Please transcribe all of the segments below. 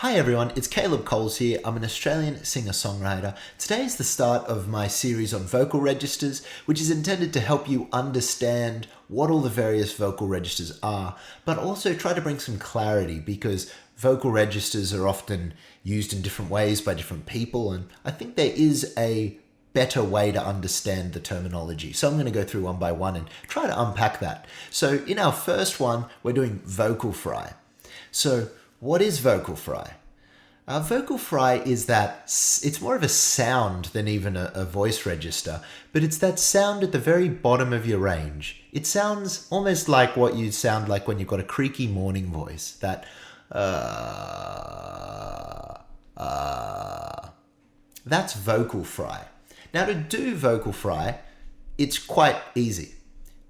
Hi everyone, it's Caleb Coles here. I'm an Australian singer-songwriter. Today is the start of my series on vocal registers, which is intended to help you understand what all the various vocal registers are, but also try to bring some clarity because vocal registers are often used in different ways by different people, and I think there is a better way to understand the terminology. So I'm going to go through one by one and try to unpack that. So in our first one, we're doing vocal fry. So what is vocal fry? Vocal fry is that it's more of a sound than even a voice register, but it's that sound at the very bottom of your range. It sounds almost like what you sound like when you've got a creaky morning voice. That that's vocal fry. Now to do vocal fry, it's quite easy.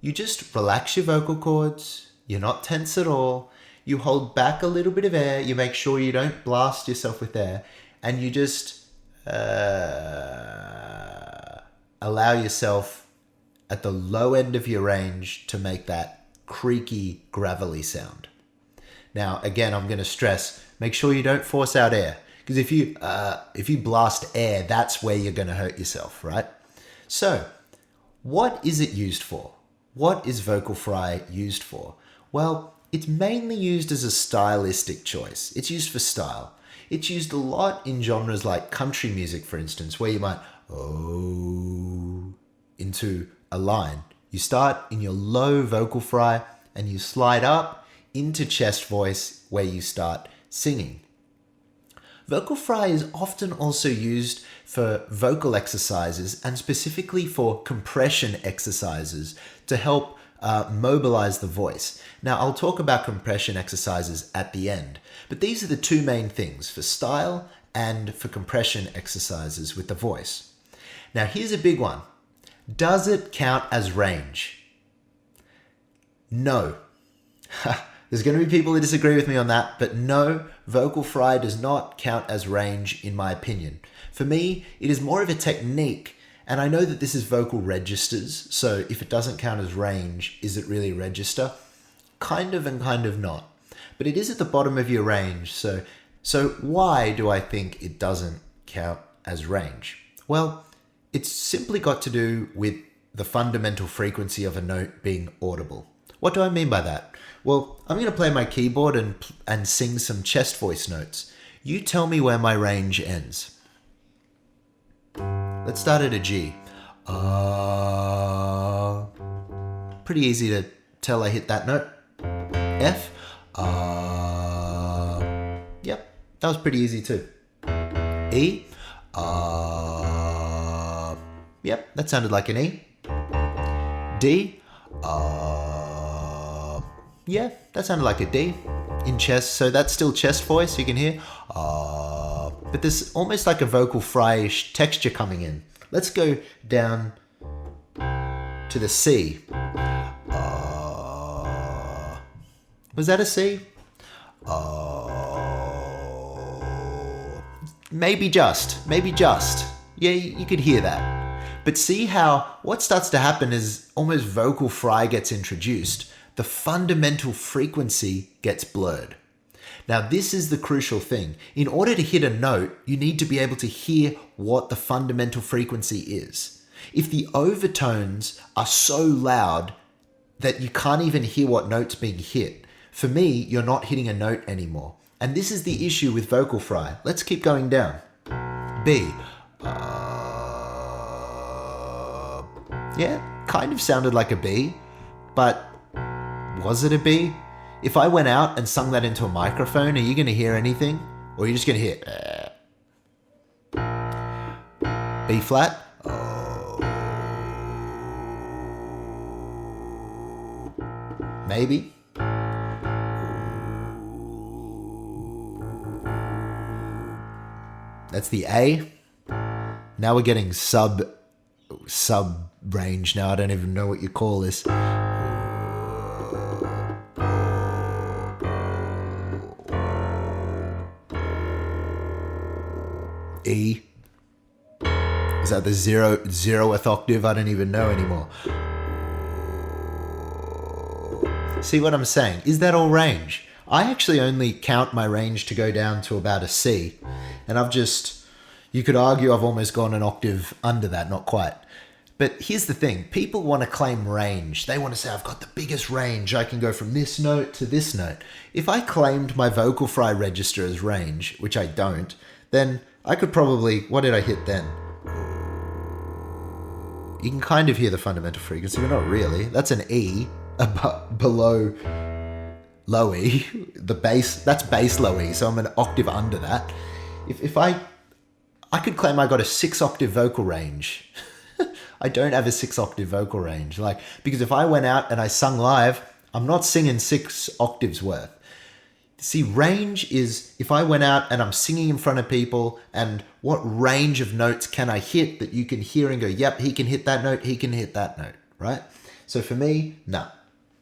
You just relax your vocal cords, you're not tense at all, you hold back a little bit of air, you make sure you don't blast yourself with air, and you just allow yourself at the low end of your range to make that creaky, gravelly sound. Now, again, I'm going to stress, make sure you don't force out air, because if you blast air, that's where you're going to hurt yourself, right? So, what is it used for? What is vocal fry used for? Well, it's mainly used as a stylistic choice. It's used for style. It's used a lot in genres like country music, for instance, where you might into a line. You start in your low vocal fry and you slide up into chest voice where you start singing. Vocal fry is often also used for vocal exercises and specifically for compression exercises to help mobilize the voice. Now, I'll talk about compression exercises at the end, but these are the two main things for style and for compression exercises with the voice. Now, here's a big one. Does it count as range? No. There's going to be people who disagree with me on that, but no, vocal fry does not count as range in my opinion. For me, it is more of a technique. And I know that this is vocal registers, so if it doesn't count as range, is it really a register? Kind of and kind of not. But it is at the bottom of your range, so why do I think it doesn't count as range? Well, it's simply got to do with the fundamental frequency of a note being audible. What do I mean by that? Well, I'm going to play my keyboard and sing some chest voice notes. You tell me where my range ends. Let's start at a G. Pretty easy to tell I hit that note. F. Yep, that was pretty easy too. E. Yep, that sounded like an E. D. Yeah, that sounded like a D in chest, so that's still chest voice, you can hear. But there's almost like a vocal fry-ish texture coming in. Let's go down to the C. Was that a C? Maybe just. Yeah, you could hear that. But see how what starts to happen is almost vocal fry gets introduced. The fundamental frequency gets blurred. Now, this is the crucial thing. In order to hit a note, you need to be able to hear what the fundamental frequency is. If the overtones are so loud that you can't even hear what note's being hit, for me, you're not hitting a note anymore. And this is the issue with vocal fry. Let's keep going down. B. Yeah, kind of sounded like a B, but was it a B? If I went out and sung that into a microphone, are you going to hear anything? Or are you just going to hear B flat? Maybe. That's the A. Now we're getting sub range now. I don't even know what you call this. E. Is that the zeroth octave? I don't even know anymore. See what I'm saying? Is that all range? I actually only count my range to go down to about a C. And you could argue I've almost gone an octave under that, not quite. But here's the thing, people want to claim range. They want to say, I've got the biggest range. I can go from this note to this note. If I claimed my vocal fry register as range, which I don't, then I could probably, what did I hit then? You can kind of hear the fundamental frequency, but not really. That's an E below low E. The bass, that's bass low E, so I'm an octave under that. If I could claim I got a 6-octave vocal range. I don't have a 6-octave vocal range. Because if I went out and I sung live, I'm not singing 6 octaves worth. See, range is if I went out and I'm singing in front of people, and what range of notes can I hit that you can hear and go, yep, he can hit that note, he can hit that note, right? So for me, no,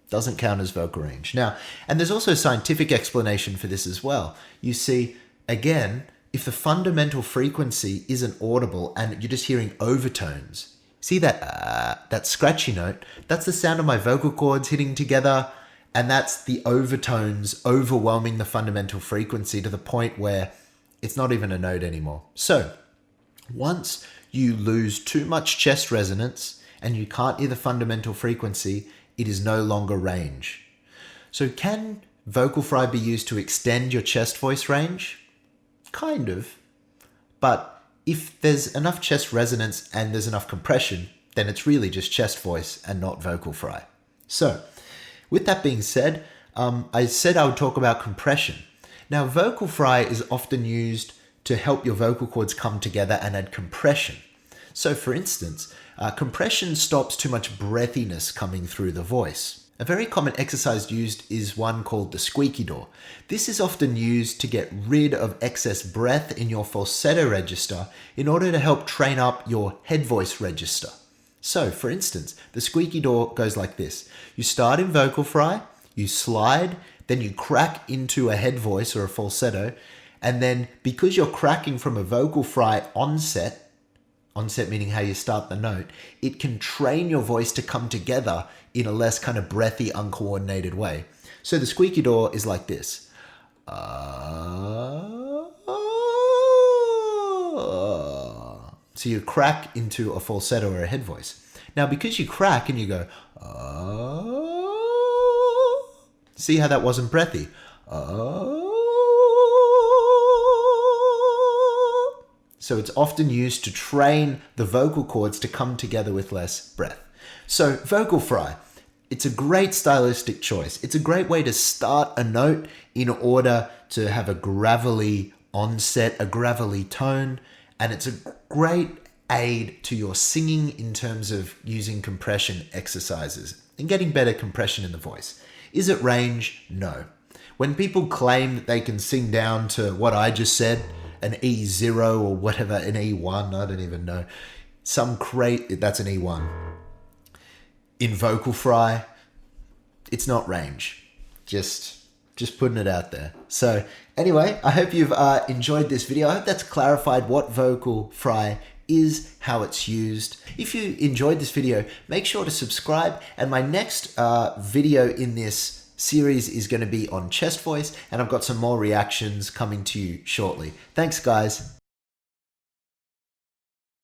doesn't count as vocal range. Now, and there's also a scientific explanation for this as well. You see, again, if the fundamental frequency isn't audible and you're just hearing overtones, see that scratchy note? That's the sound of my vocal cords hitting together, and that's the overtones overwhelming the fundamental frequency to the point where it's not even a note anymore. So once you lose too much chest resonance and you can't hear the fundamental frequency, it is no longer range. So can vocal fry be used to extend your chest voice range? Kind of. But if there's enough chest resonance and there's enough compression, then it's really just chest voice and not vocal fry. So, with that being said, I said I would talk about compression. Now, vocal fry is often used to help your vocal cords come together and add compression. So, for instance, compression stops too much breathiness coming through the voice. A very common exercise used is one called the squeaky door. This is often used to get rid of excess breath in your falsetto register in order to help train up your head voice register. So, for instance, the squeaky door goes like this. You start in vocal fry, you slide, then you crack into a head voice or a falsetto, and then because you're cracking from a vocal fry onset meaning how you start the note, it can train your voice to come together in a less kind of breathy, uncoordinated way. So the squeaky door is like this. So you crack into a falsetto or a head voice. Now, because you crack and you go, see how that wasn't breathy? So it's often used to train the vocal cords to come together with less breath. So vocal fry, it's a great stylistic choice. It's a great way to start a note in order to have a gravelly onset, a gravelly tone, and it's a great aid to your singing in terms of using compression exercises and getting better compression in the voice. Is it range? No. When people claim that they can sing down to what I just said, an E0 or whatever, an E1, I don't even know. That's an E1. In vocal fry, it's not range. Just putting it out there. So anyway, I hope you've enjoyed this video. I hope that's clarified what vocal fry is, how it's used. If you enjoyed this video, make sure to subscribe. And my next video in this series is going to be on chest voice, and I've got some more reactions coming to you shortly. Thanks, guys.